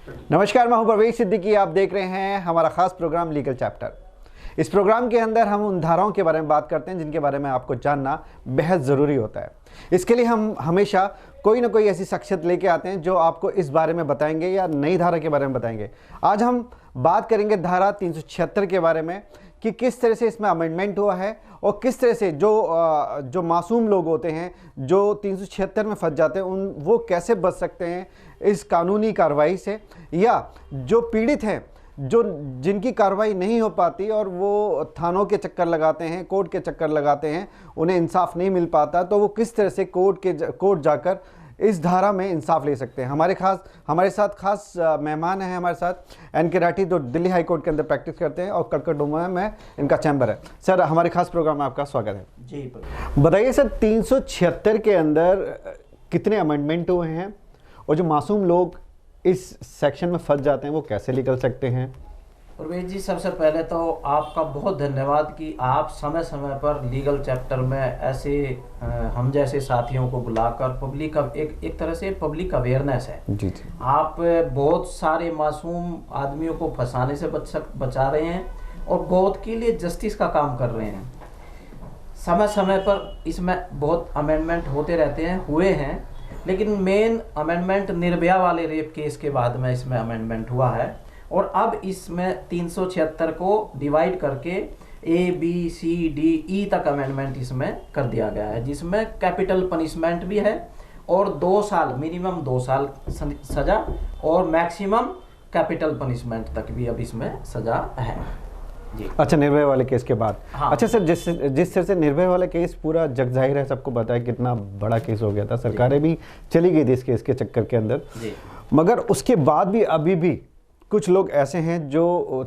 नमस्कार, मैं हूं परवेज सिद्दीकी। आप देख रहे हैं हमारा खास प्रोग्राम लीगल चैप्टर। इस प्रोग्राम के अंदर हम उन धाराओं के बारे में बात करते हैं जिनके बारे में आपको जानना बेहद ज़रूरी होता है। इसके लिए हम हमेशा कोई ना कोई ऐसी शख्सियत लेके आते हैं जो आपको इस बारे में बताएंगे या नई धारा के बारे में बताएंगे। आज हम बात करेंगे धारा 376 के बारे में कि किस तरह से इसमें अमेंडमेंट हुआ है और किस तरह से जो मासूम लोग होते हैं जो 376 में फंस जाते हैं वो कैसे बच सकते हैं इस कानूनी कार्रवाई से, या जो पीड़ित हैं जिनकी कार्रवाई नहीं हो पाती और वो थानों के चक्कर लगाते हैं, कोर्ट के चक्कर लगाते हैं, उन्हें इंसाफ नहीं मिल पाता, तो वो किस तरह से कोर्ट जाकर इस धारा में इंसाफ ले सकते हैं। हमारे साथ खास मेहमान हैं हमारे साथ एन के राठी, जो दिल्ली हाई कोर्ट के अंदर प्रैक्टिस करते हैं, और कड़कड़डोमा में इनका चैम्बर है। सर, हमारे खास प्रोग्राम में आपका स्वागत है जी। बताइए सर, 376 के अंदर कितने अमेंडमेंट हुए हैं और जो मासूम लोग इस सेक्शन में फंस जाते हैं वो कैसे निकल सकते हैं? परवेज जी, सबसे पहले तो आपका बहुत धन्यवाद कि आप समय समय पर लीगल चैप्टर में ऐसे हम जैसे साथियों को बुलाकर पब्लिक का एक तरह से पब्लिक अवेयरनेस है। जी जी। आप बहुत सारे मासूम आदमियों को फंसाने से बचा रहे हैं और बहुत के लिए जस्टिस का काम कर रहे हैं। समय समय पर इसमें बहुत अमेंडमेंट होते रहते हैं, हुए हैं, लेकिन मेन अमेंडमेंट निर्भया वाले रेप केस के बाद में इसमें अमेंडमेंट हुआ है। और अब इसमें 376 को डिवाइड करके A, B, C, D, E तक अमेंडमेंट इसमें कर दिया गया है, जिसमें कैपिटल पनिशमेंट भी है और 2 साल, मिनिमम 2 साल सजा और मैक्सिमम कैपिटल पनिशमेंट तक भी अब इसमें सजा है जी। अच्छा, निर्भया वाले केस के बाद। हाँ। अच्छा सर, जिस तरह से निर्भया वाला केस पूरा जग जाहिर है, सबको पता है कितना बड़ा केस हो गया था, सरकारें भी चली गई थी इस केस के चक्कर के अंदर जी। मगर उसके बाद भी अभी भी कुछ लोग ऐसे हैं जो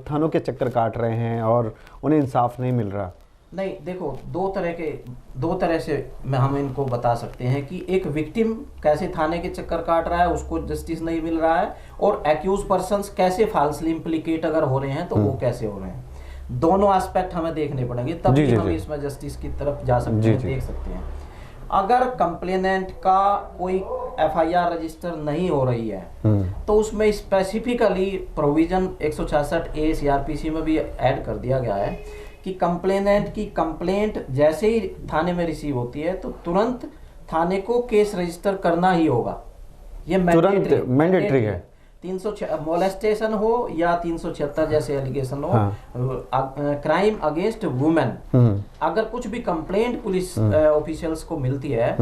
थानों के चक्कर काट रहे हैं और उन्हें इंसाफ नहीं मिल रहा। नहीं, देखो, दो तरह से हम इनको बता सकते हैं कि एक विक्टिम कैसे थाने के चक्कर काट रहा है, उसको जस्टिस नहीं मिल रहा है, और एक्यूज पर्सन्स कैसे फाल्सली इम्प्लीकेट अगर हो रहे हैं तो वो कैसे हो रहे हैं। दोनों एस्पेक्ट हमें देखने पड़ेंगे, तभी हम इसमें जस्टिस की तरफ जा सकते हैं, देख सकते हैं। अगर कंप्लेनेंट का कोई FIR रजिस्टर नहीं हो रही है तो उसमें स्पेसिफिकली प्रोविजन 166A CRPC में भी ऐड कर दिया गया है कि कंप्लेनेंट की कंप्लेंट जैसे ही थाने में रिसीव होती है तो तुरंत थाने को केस रजिस्टर करना ही होगा। ये मैंडेटरी है। 306 मोलेस्टेशन हो या 376 जैसे एलिगेशन हो, क्राइम अगेंस्ट वुमेन, अगर कुछ भी कंप्लेंट पुलिस ऑफिशियल्स को मिलती है,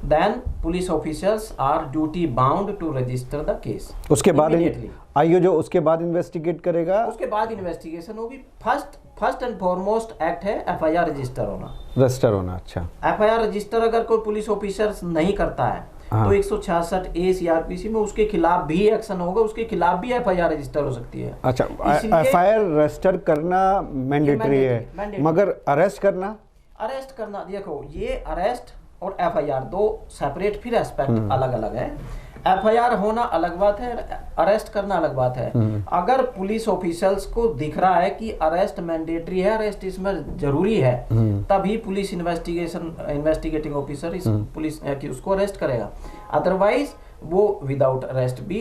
then police officials are duty bound to register the case. उसके बाद आईओ जो उसके बाद इन्वेस्टिगेट करेगा, उसके बाद इन्वेस्टिगेशन होगी। फर्स्ट एंड फॉरमोस्ट एक्ट है FIR रजिस्टर होना। अच्छा, FIR रजिस्टर अगर कोई पुलिस ऑफिसर नहीं करता है तो 166A CRPC में उसके खिलाफ भी एक्शन होगा, उसके खिलाफ भी FIR रजिस्टर हो सकती है। अच्छा, FIR रजिस्टर करना मैंडेटरी है, मगर अरेस्ट करना देखो, ये अरेस्ट और FIR दो सेपरेट फिर एस्पेक्ट अलग अलग है। FIR होना अलग बात है, अरेस्ट करना अलग बात है। अगर पुलिस ऑफिसर्स को दिख रहा है कि अरेस्ट मैंडेटरी है, अरेस्ट इसमें जरूरी है, तभी पुलिस इन्वेस्टिगेटिंग ऑफिसर इस पुलिस की उसको अरेस्ट करेगा। अदरवाइज वो विदाउट अरेस्ट भी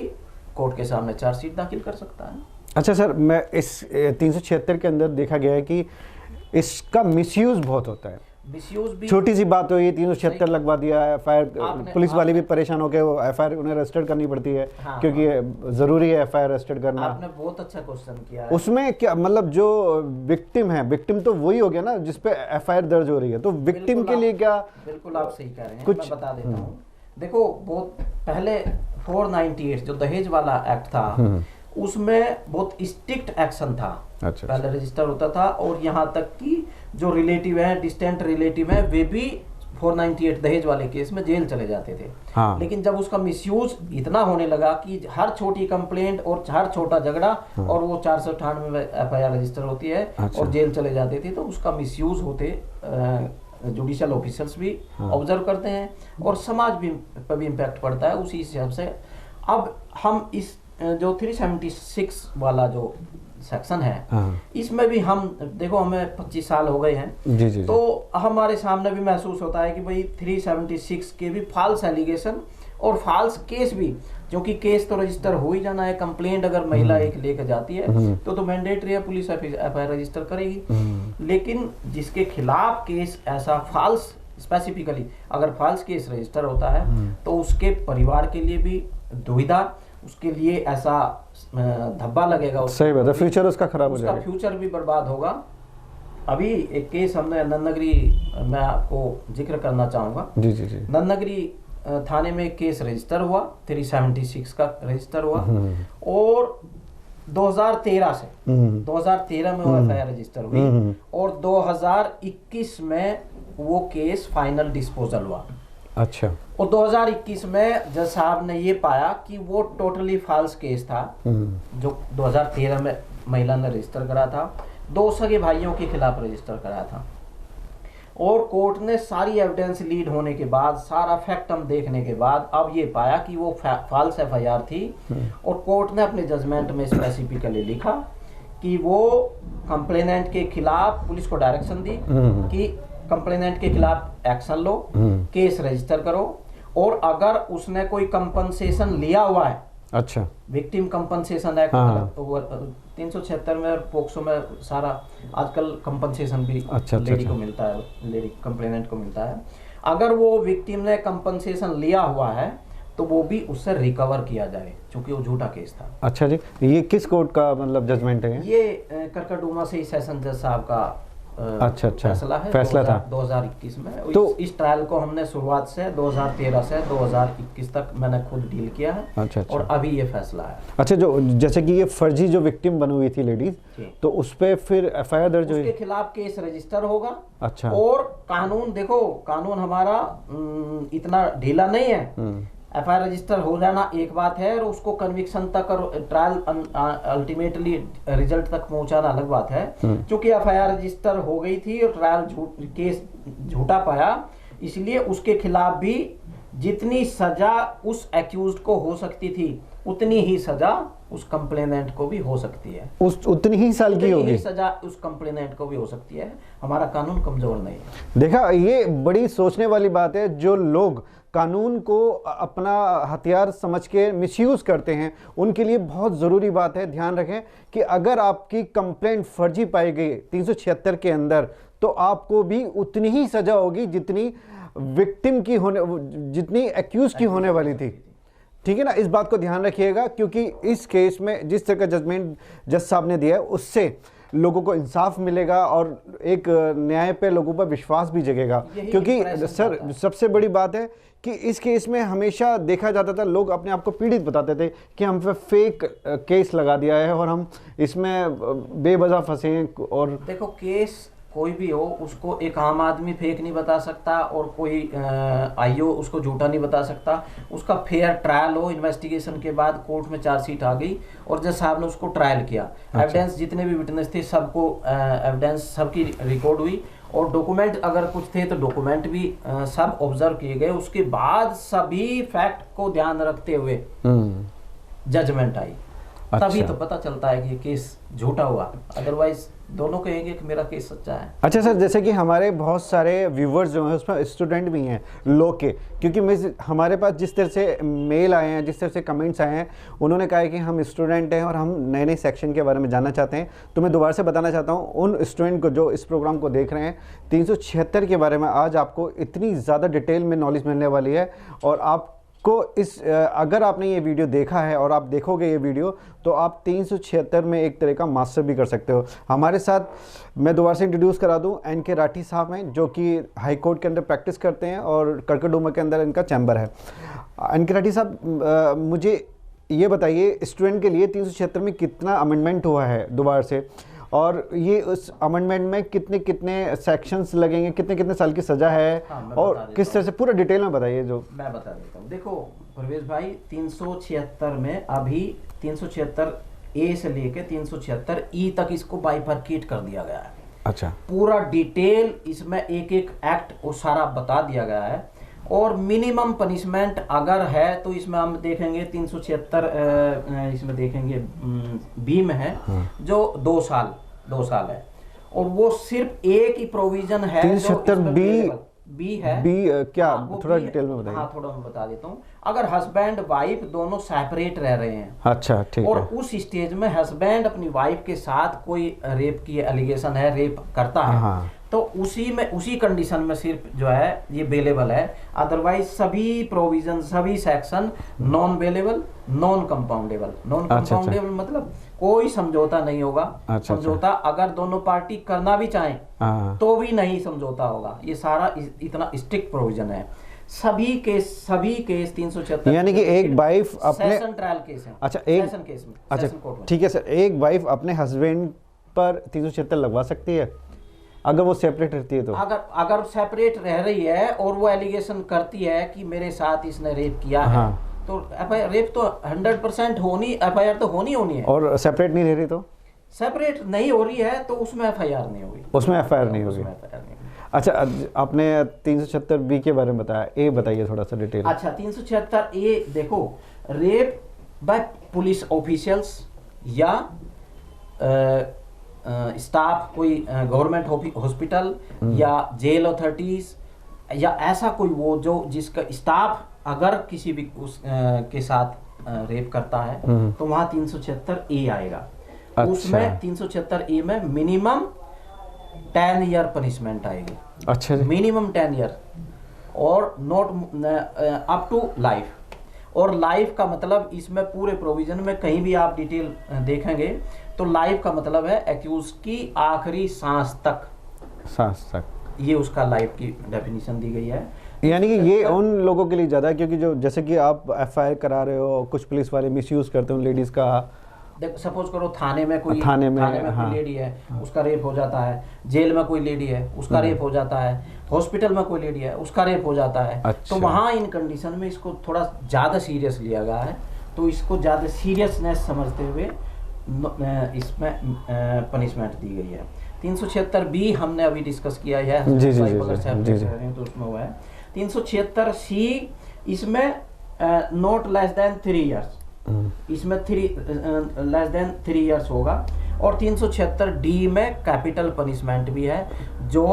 कोर्ट के सामने चार्जशीट दाखिल कर सकता है। अच्छा सर, मैं इस 376 के अंदर देखा गया है कि इसका मिसयूज बहुत होता है। छोटी सी बात हो, ये 376 लगवा दिया, FIR पुलिस वाले भी परेशान हो गए, वो FIR उन्हें रजिस्टर करनी पड़ती है। हाँ, क्योंकि जरूरी है FIR रजिस्टर करना। आपने बहुत अच्छा क्वेश्चन किया है। उसमें क्या मतलब, जो विक्टिम है, विक्टिम तो वही हो गया ना जिसपे FIR दर्ज हो रही है, तो विक्टिम के लिए क्या? बिल्कुल आप सही कह रहे हैं, मैं बता देता हूँ। देखो, बहुत पहले 498 जो दहेज वाला एक्ट था, उसमें बहुत स्ट्रिक्ट एक्शन था। अच्छा, पहले रजिस्टर होता था, और यहाँ तक कि जो रिलेटिव है, डिस्टेंट रिलेटिव है, वे भी 498 दहेज वाले केस में जेल चले जाते थे। हाँ। लेकिन जब उसका मिसयूज इतना होने लगा कि हर छोटी कंप्लेंट और हर छोटा झगड़ा, हाँ, और वो 498 में FIR रजिस्टर होती है, अच्छा, और जेल चले जाते थे, तो उसका मिसयूज होते जुडिशियल ऑफिसर्स भी ऑब्जर्व करते हैं और समाज भी पर भी इम्पैक्ट पड़ता है। उसी हिसाब से अब हम इस जो 376 वाला जो सेक्शन है, इसमें भी हम देखो, हमें 25 साल हो गए हैं जी, तो हमारे सामने भी महसूस होता है कि भाई 376 के भी फॉल्स एलिगेशन और फॉल्स केस भी क्योंकि केस तो रजिस्टर हो ही जाना है। कंप्लेंट अगर महिला एक लेकर जाती है तो मैंडेटरी है, पुलिस एफआईआर रजिस्टर करेगी। लेकिन जिसके खिलाफ केस ऐसा फाल्स, स्पेसिफिकली अगर फाल्स केस रजिस्टर होता है तो उसके परिवार के लिए भी दुविधा, उसके लिए ऐसा धब्बा लगेगा, सही बात है, फ्यूचर उसका खराब हो जाएगा, फ्यूचर भी बर्बाद होगा। अभी एक केस हमने नंदनगरी, मैं आपको जिक्र करना चाहूंगा। जी जी जी। नंदनगरी थाने में एक केस रजिस्टर हुआ, 376 का रजिस्टर हुआ और 2013 से 2013 में वो एफआईआर रजिस्टर हुई और 2021 में वो केस फाइनल डिस्पोजल हुआ। अच्छा। और 2021 में जज साहब ने ये पाया कि वो टोटली फॉल्स केस था जो 2013 में महिला ने रजिस्टर करा था, 2 सगे भाइयों के खिलाफ रजिस्टर करा था। और कोर्ट ने सारी एविडेंस लीड होने के बाद, सारा फैक्टम देखने के बाद अब ये पाया कि वो फॉल्स एफआईआर थी। और कोर्ट ने अपने जजमेंट में स्पेसिफिकली लिखा कि वो कंप्लेनेंट के खिलाफ, पुलिस को डायरेक्शन दी कि कंप्लेनेंट के खिलाफ एक्शन लो, केस रजिस्टर करो, और अगर उसने कोई कंपनसेशन लिया हुआ है, अच्छा, विक्टिम कंपनसेशन एक्ट 376 में और पोक्सो में सारा आजकल कंपनसेशन भी लेडी को मिलता है, लेडी कंप्लेनेंट को मिलता है। अगर वो विक्टिम ने कंपनसेशन लिया हुआ है तो वो भी उससे रिकवर किया जाए, क्योंकि वो झूठा केस था। अच्छा जी, ये किस कोर्ट का मतलब जजमेंट है? ये करकटडूमा से ही सेशन जज साहब का अच्छा फैसला है, फैसला था 2021 में। तो इस ट्रायल को हमने शुरुआत से 2013 से 2021 तक मैंने खुद डील किया है। अच्छा। और अभी ये फैसला है। अच्छा, जो जैसे कि ये फर्जी जो विक्टिम बनी हुई थी लेडीज, तो उस पे फिर एफआईआर दर्ज हुई, उसके खिलाफ केस रजिस्टर होगा। अच्छा। और कानून देखो, कानून हमारा इतना ढीला नहीं है। एफआईआर रजिस्टर हो जाना एक बात है और उसको कन्विक्शन तक और ट्रायल अल्टीमेटली रिजल्ट तक पहुंचाना अलग बात है। क्योंकि एफआईआर रजिस्टर हो गई थी और ट्रायल केस झूठा पाया, इसलिए उसके खिलाफ भी जितनी सजा उस एक्यूज्ड को हो सकती थी उतनी ही सजा उस कंप्लेनेंट को भी हो सकती है। उतनी ही साल की होगी सजा उस कंप्लेनेंट को भी हो सकती है। हमारा कानून कमजोर नहीं है। देखा, ये बड़ी सोचने वाली बात है। जो लोग कानून को अपना हथियार समझ के मिसयूज करते हैं, उनके लिए बहुत ज़रूरी बात है, ध्यान रखें कि अगर आपकी कंप्लेंट फर्जी पाई गई 376 के अंदर, तो आपको भी उतनी ही सजा होगी जितनी विक्टिम की होने, जितनी एक्यूज की होने वाली थी। ठीक है ना, इस बात को ध्यान रखिएगा, क्योंकि इस केस में जिस तरह का जजमेंट जज साहब ने दिया है उससे लोगों को इंसाफ मिलेगा और एक न्याय पे लोगों पर विश्वास भी जगेगा। क्योंकि सर, सबसे बड़ी बात है कि इस केस में हमेशा देखा जाता था, लोग अपने आप को पीड़ित बताते थे कि हम पे फेक केस लगा दिया है और हम इसमें बेवजह फंसे हैं। और देखो, केस कोई भी हो, उसको एक आम आदमी फेक नहीं बता सकता और कोई आईओ उसको झूठा नहीं बता सकता। उसका फेयर ट्रायल हो, इन्वेस्टिगेशन के बाद कोर्ट में चार्जशीट आ गई और जज साहब ने उसको ट्रायल किया। एविडेंस जितने भी विटनेस थे सबको एविडेंस सबकी रिकॉर्ड हुई और डॉक्यूमेंट अगर कुछ थे तो डॉक्यूमेंट भी सब ऑब्जर्व किए गए। उसके बाद सभी फैक्ट को ध्यान रखते हुए जजमेंट आई। तभी तो पता चलता है कि ये केस झूठा हुआ, अदरवाइज दोनों कहेंगे कि मेरा केस सच्चा है। अच्छा सर, जैसे कि हमारे बहुत सारे व्यूवर्स जो हैं उसमें स्टूडेंट भी हैं लॉ के, क्योंकि हमारे पास जिस तरह से मेल आए हैं, जिस तरह से कमेंट्स आए हैं, उन्होंने कहा है कि हम स्टूडेंट हैं और हम नए नए सेक्शन के बारे में जानना चाहते हैं। तो मैं दोबारा से बताना चाहता हूँ उन स्टूडेंट को जो इस प्रोग्राम को देख रहे हैं, 376 के बारे में आज आपको इतनी ज़्यादा डिटेल में नॉलेज मिलने वाली है। और आप को अगर आपने ये वीडियो देखा है और आप देखोगे ये वीडियो, तो आप 376 में एक तरह का मास्टर भी कर सकते हो। हमारे साथ मैं दोबारा से इंट्रोड्यूस करा दूं, एनके राठी साहब हैं, जो कि हाई कोर्ट के अंदर प्रैक्टिस करते हैं और करकटडूमा के अंदर इनका चैम्बर है। एनके राठी साहब, मुझे ये बताइए, स्टूडेंट के लिए 376 में कितना अमेंडमेंट हुआ है दोबारा से, और ये उस अमेंडमेंट में कितने कितने सेक्शंस लगेंगे, कितने कितने साल की सजा है, और किस तरह से पूरा डिटेल में बताइए। जो मैं बता देता हूँ। देखो परवेश भाई, 376 में अभी 376 ए से लेके 376 ई तक इसको बाइफरकेट कर दिया गया है। अच्छा, पूरा डिटेल इसमें एक एक एक्ट वो सारा बता दिया गया है। और मिनिमम पनिशमेंट अगर है तो इसमें हम देखेंगे 376 इसमें देखेंगे बी में है जो 2 साल है। और वो सिर्फ एक ही प्रोविजन है 376 बी बी है। बी क्या थोड़ा B, डिटेल में बताइए। हाँ थोड़ा मैं बता देता हूँ। अगर हस्बैंड वाइफ दोनों सेपरेट रह रहे हैं, अच्छा ठीक और है, उस स्टेज में हस्बैंड अपनी वाइफ के साथ कोई रेप की एलिगेशन है, रेप करता है, हाँ। तो उसी कंडीशन में सिर्फ जो है ये बेलेबल है। अदरवाइज सभी प्रोविजन, सभी section non bailable, non compoundable. Non compoundable मतलब कोई समझौता नहीं होगा। समझौता अगर दोनों पार्टी करना भी चाहें तो भी नहीं समझौता होगा। ये सारा इतना स्ट्रिक्ट प्रोविजन है। सभी केस 376, यानी कि एक वाइफ अपने सेशन ट्रायल केस है। अच्छा एक सेशन केस में, अच्छा सेशन कोर्ट में। ठीक है सर, एक वाइफ अपने हस्बैंड पर 376 लगवा सकती है अगर वो सेपरेट रहती है तो? अगर सेपरेट रह रही है और वो एलिगेशन करती है कि मेरे साथ इसने रेप किया है, तो एफआईआर, रेप तो 100% होनी, एफआईआर तो होनी है। और सेपरेट नहीं रह रही तो? सेपरेट नहीं हो रही है तो उसमें एफआईआर नहीं होगी। उसमें एफआईआर नहीं होगी। अच्छा, आपने 376 बी के बारे में बताया, ए बताइए थोड़ा सा डिटेल। अच्छा, 376 ए देखो, रेप बाय पुलिस ऑफिशियल्स या स्टाफ, कोई गवर्नमेंट हॉस्पिटल या जेल अथॉरिटीज, या ऐसा कोई वो जो जिसका स्टाफ अगर किसी भी के साथ रेप करता है तो वहाँ 376 ए आएगा। अच्छा। उसमें 376 ए में मिनिमम 10 ईयर पनिशमेंट आएगी। अच्छा, मिनिमम 10 ईयर, और नॉट अप टू लाइफ। और लाइफ का मतलब इसमें पूरे प्रोविजन में कहीं भी आप डिटेल देखेंगे तो लाइफ का मतलब है एक्यूज की आखिरी सांस तक, ये उसका लाइफ की डेफिनेशन दी गई है। यानी कि ये उन लोगों के लिए ज़्यादा है क्योंकि जो जैसे कि आप एफआईआर करा रहे हो, कुछ पुलिस वाले मिसयूज करते हैं लेडीज़ का। देखो, सपोज करो थाने में कोई हाँ। लेडी है, उसका रेप हो जाता है। जेल में कोई लेडी है, उसका रेप हो जाता है। हॉस्पिटल में कोई लेडी है, उसका रेप हो जाता है। अच्छा। तो वहाँ इन कंडीशन में इसको थोड़ा ज़्यादा सीरियस लिया गया है। तो इसको ज़्यादा सीरियसनेस समझते हुए इसमें पनिशमेंट दी गई है। 376 बी हमने अभी डिस्कस किया है, जी, तो उसमें हुआ है। 376 सी, इसमें नॉट लेस देन 3 इयर्स, इसमें लेस देन 3 इयर्स होगा। और 376 डी में कैपिटल पनिशमेंट भी है। जो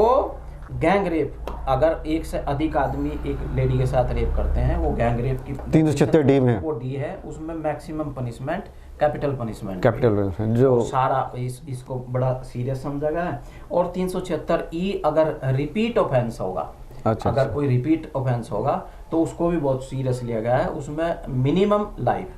गैंग रेप, अगर एक से अधिक आदमी एक लेडी के साथ रेप करते हैं, वो गैंग रेप की 376 डी में, वो डी है, उसमें मैक्सिमम पनिशमेंट कैपिटल पनिशमेंट जो सारा इसको बड़ा सीरियस समझा गया है। और 376 ई अगर रिपीट ऑफेंस होगा, अगर कोई रिपीट ऑफेंस होगा तो उसको भी बहुत सीरियस लिया गया है। उसमें मिनिमम लाइफ,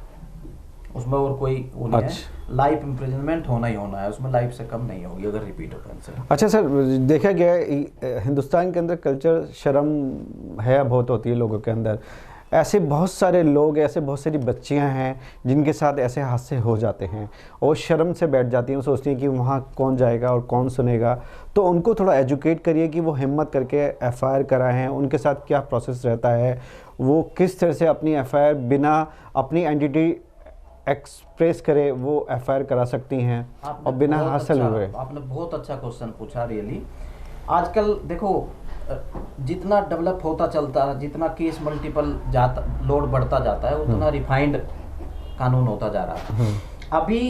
उसमें और कोई वो नहीं है, लाइफ इम्प्रिजनमेंट होना ही होना है, उसमें लाइफ से कम नहीं होगी अगर रिपीट ऑफेंस है। अच्छा सर, देखा गया है हिंदुस्तान के अंदर कल्चर शर्म है बहुत होती है लोगों के अंदर। ऐसे बहुत सारे लोग, ऐसे बहुत सारी बच्चियां हैं जिनके साथ ऐसे हादसे हो जाते हैं और शर्म से बैठ जाती हैं, सोचती हैं कि वहाँ कौन जाएगा और कौन सुनेगा। तो उनको थोड़ा एजुकेट करिए कि वो हिम्मत करके एफआईआर कराएं, उनके साथ क्या प्रोसेस रहता है, वो किस तरह से अपनी एफआईआर बिना अपनी एंटिटी एक्सप्रेस करे वो एफआईआर करा सकती हैं और बिना हासिल हुए। आपने बहुत अच्छा क्वेश्चन पूछा रियली। आजकल देखो, जितना डेवलप होता चलता है, जितना केस मल्टीपल जाता, लोड बढ़ता जाता है, उतना रिफाइंड कानून होता जा रहा है। अभी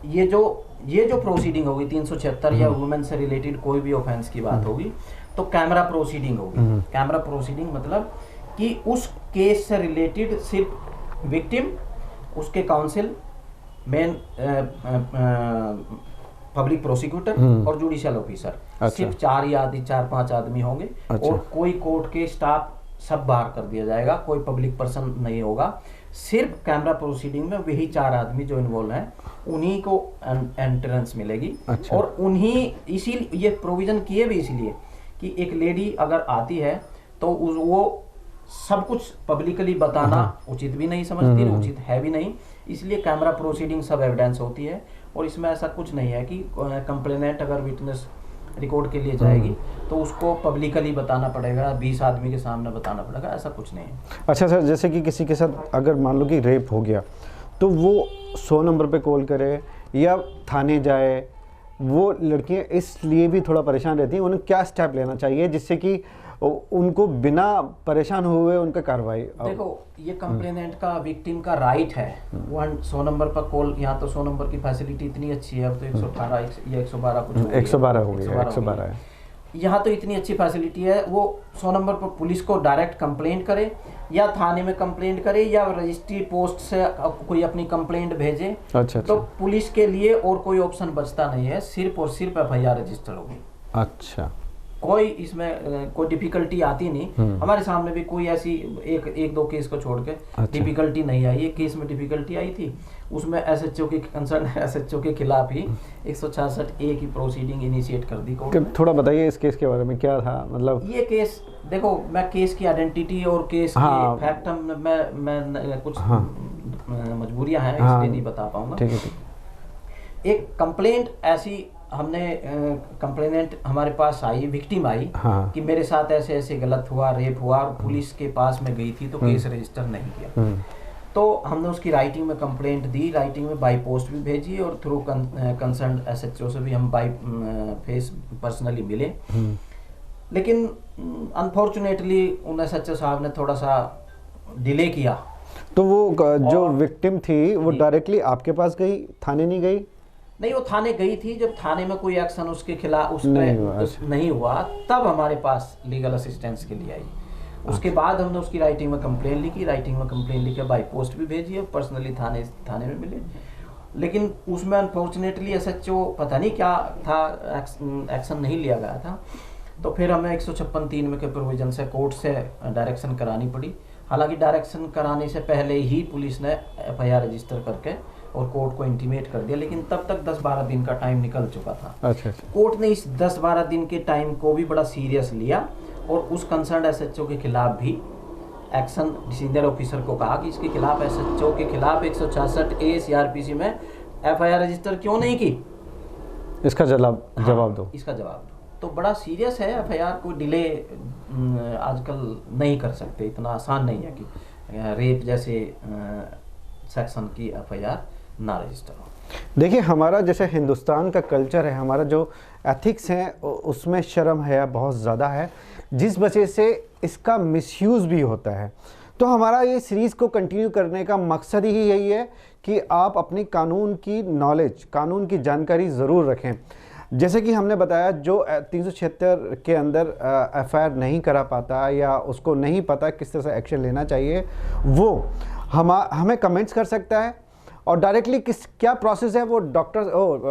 ये जो प्रोसीडिंग होगी 376 या वुमेन से रिलेटेड कोई भी ऑफेंस की बात होगी तो कैमरा प्रोसीडिंग होगी। कैमरा प्रोसीडिंग मतलब कि उस केस से रिलेटेड सिर्फ विक्टिम, उसके काउंसिल, मेन पब्लिक प्रोसिक्यूटर और जुडिशियल ऑफिसर, सिर्फ 4-5 आदमी होंगे। और कोई कोर्ट के स्टाफ सब बाहर कर दिया जाएगा, कोई पब्लिक पर्सन नहीं होगा। सिर्फ कैमरा प्रोसीडिंग में वही 4 आदमी जो इन्वॉल्व हैं उन्हीं को एंट्रेंस मिलेगी। और उन्हीं, इसीलिए ये प्रोविजन किए भी इसलिए कि एक लेडी अगर आती है तो वो सब कुछ पब्लिकली बताना उचित भी नहीं समझती, उचित है भी नहीं, इसलिए कैमरा प्रोसीडिंग सब एविडेंस होती है। और इसमें ऐसा कुछ नहीं है कि कंप्लेनेंट अगर विटनेस रिकॉर्ड के लिए जाएगी तो उसको पब्लिकली बताना पड़ेगा, 20 आदमी के सामने बताना पड़ेगा, ऐसा कुछ नहीं है। अच्छा सर, जैसे कि किसी के साथ अगर मान लो कि रेप हो गया तो वो 100 नंबर पे कॉल करे या थाने जाए, वो लड़कियां इसलिए भी थोड़ा परेशान रहती हैं, उन्हें क्या स्टेप लेना चाहिए जिससे कि उनको बिना परेशान हुए उनका कार्रवाई? देखो, ये कंप्लेनेंट का, विक्टिम का राइट है 100 नंबर पर कॉल। यहाँ तो 100 नंबर की फैसिलिटी इतनी अच्छी है, अब तो 118 या 112 कुछ 112 हो गया, 112 है। यहाँ तो इतनी अच्छी फैसिलिटी है, वो 100 नंबर पर पुलिस को डायरेक्ट कंप्लेंट करे या थाने में कंप्लेंट करे या रजिस्ट्री पोस्ट से कोई अपनी कंप्लेंट भेजे। अच्छा। तो पुलिस के लिए और कोई ऑप्शन बचता नहीं है, सिर्फ और सिर्फ FIR रजिस्टर होगी। अच्छा, कोई इसमें कोई डिफिकल्टी आती नहीं। हमारे सामने भी कोई ऐसी एक दो केस को छोड़ के डिफिकल्टी नहीं आई। एक केस में डिफिकल्टी आई थी, उसमें SHO के कंसर्न SHO के खिलाफ ही 166A की प्रोसीडिंग इनिशिएट कर दी कोर्ट। थोड़ा बताइए इस केस के बारे में, क्या था मतलब? ये केस देखो, मैं केस की आइडेंटिटी और केस के फैक्ट मैं कुछ मजबूरियां हैं इसलिए नहीं बता पाऊंगा। ठीक है। एक कंप्लेंट ऐसी हमने कंप्लेनेंट हमारे पास आई, विक्टिम आई कि मेरे साथ ऐसे ऐसे गलत हुआ, रेप हुआ, और पुलिस के पास में गई थी तो केस रजिस्टर नहीं किया। तो हमने उसकी राइटिंग में कंप्लेंट दी, राइटिंग में बाई पोस्ट भी भेजी और थ्रू कंसर्न SHO से भी हम बाई फेस पर्सनली मिले। लेकिन अनफॉर्चुनेटली उन SHO साहब ने थोड़ा सा डिले किया। तो वो जो विक्टिम थी वो डायरेक्टली आपके पास गई, थाने नहीं गई? नहीं, वो थाने गई थी। जब थाने में कोई एक्शन उसके खिलाफ नहीं हुआ तब हमारे पास लीगल असिस्टेंस के लिए आई। उसके बाद हमने उसकी राइटिंग में कंप्लेन लिखी, राइटिंग में कंप्लेन लिखे, बाई पोस्ट भी भेजी और पर्सनली थाने में मिले। लेकिन उसमें अनफॉर्चुनेटली SHO पता नहीं क्या था, एक्शन नहीं लिया गया था। तो फिर हमें 156(3) में के प्रोविजन से कोर्ट से डायरेक्शन करानी पड़ी। हालांकि डायरेक्शन कराने से पहले ही पुलिस ने FIR रजिस्टर करके और कोर्ट को इंटीमेट कर दिया, लेकिन तब तक 10-12 दिन का टाइम निकल चुका था। अच्छा। कोर्ट ने इस 10-12 दिन के टाइम को भी बड़ा सीरियस लिया और उस कंसर्न SHO के खिलाफ भी एक्शन, सीनियर ऑफिसर को कहा कि इसके खिलाफ SHO के खिलाफ 166A CRPC में FIR रजिस्टर क्यों नहीं की, इसका जवाब दो। इसका जवाब दो। तो बड़ा सीरियस है FIR, कोई डिले आजकल नहीं कर सकते, इतना आसान नहीं है कि रेप जैसे सेक्शन की FIR ना रजिस्टर हो। देखिए, हमारा जैसे हिंदुस्तान का कल्चर है, हमारा जो एथिक्स है उसमें शर्म है बहुत ज़्यादा है, जिस वजह से इसका मिसयूज़ भी होता है। तो हमारा ये सीरीज़ को कंटिन्यू करने का मकसद ही यही है कि आप अपनी कानून की नॉलेज, कानून की जानकारी ज़रूर रखें। जैसे कि हमने बताया, जो 376 के अंदर FIR नहीं करा पाता या उसको नहीं पता किस तरह से एक्शन लेना चाहिए, वो हमें कमेंट्स कर सकता है और डायरेक्टली क्या प्रोसेस है वो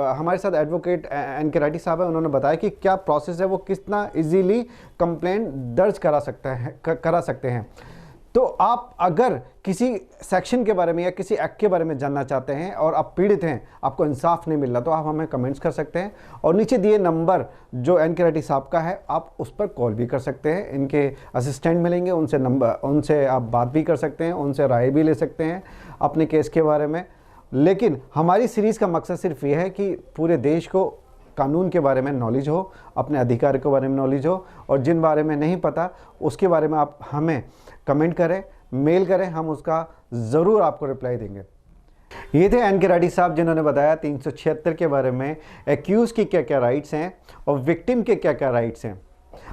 हमारे साथ एडवोकेट NK रेड्डी साहब है, उन्होंने बताया कि क्या प्रोसेस है, वो कितना इजीली कंप्लेंट दर्ज करा सकते हैं। तो आप अगर किसी सेक्शन के बारे में या किसी एक्ट के बारे में जानना चाहते हैं और आप पीड़ित हैं, आपको इंसाफ नहीं मिल रहा, तो आप हमें कमेंट्स कर सकते हैं और नीचे दिए नंबर जो NK रेड्डी साहब का है, आप उस पर कॉल भी कर सकते हैं। इनके असिस्टेंट मिलेंगे, उनसे आप बात भी कर सकते हैं, उनसे राय भी ले सकते हैं अपने केस के बारे में। लेकिन हमारी सीरीज़ का मकसद सिर्फ ये है कि पूरे देश को कानून के बारे में नॉलेज हो, अपने अधिकार के बारे में नॉलेज हो, और जिन बारे में नहीं पता उसके बारे में आप हमें कमेंट करें, मेल करें, हम उसका ज़रूर आपको रिप्लाई देंगे। ये थे NK रेड्डी साहब, जिन्होंने बताया 376 के बारे में, एक्यूज़ की क्या क्या राइट्स हैं और विक्टिम के क्या क्या राइट्स हैं।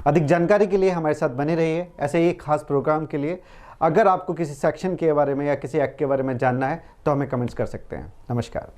अधिक जानकारी के लिए हमारे साथ बने रहिए ऐसे ही खास प्रोग्राम के लिए। अगर आपको किसी सेक्शन के बारे में या किसी एक्ट के बारे में जानना है तो हमें कमेंट्स कर सकते हैं। नमस्कार।